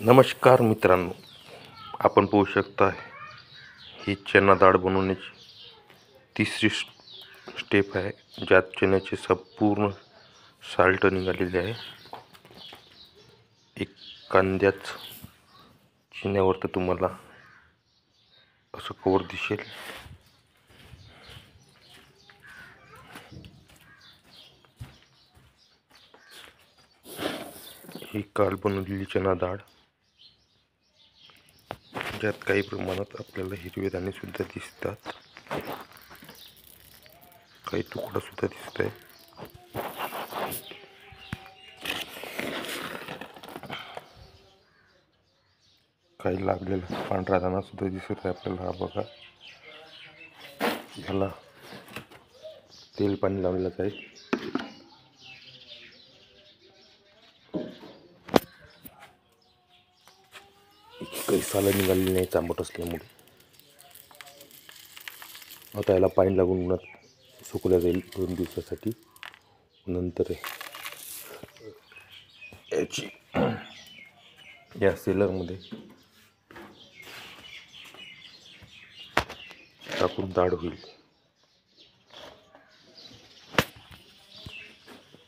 नमस्कार मित्रांनो, आपण पाहू शकता ही चना डाळ बनवण्याची तिसरी स्टेप आहे, ज्यात चण्याचे संपूर्ण साल्ट निघालेले आहे. एक कांद्याच चिन्यावर तर तुम्हाला असं कवर दिसेल. ही काल बनवलेली चना डाळ, ज्यात काही प्रमाणात आपल्याला हिरवे दाणे सुद्धा दिसतात, काही तुकडा सुद्धा दिसत आहे. काही लागलेला पांढरा दाणा सुद्धा दिसत आहे आपल्याला. हा बघा, ह्याला तेल पाणी लावलेलं आहे. काही सालं निघालेली नाही चांबट असल्यामुळे. आता याला पाणी लागून उन्हात सुकवल्या जाईल 2 दिवसासाठी. नंतर याची या सेलरमध्ये टाकून डाळ होईल.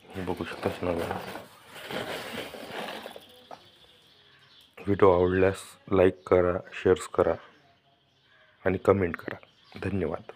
हे बघू शकताच ना. व्हिडिओ आवडल्यास लाईक करा, शेअर्स करा आणि कमेंट करा. धन्यवाद.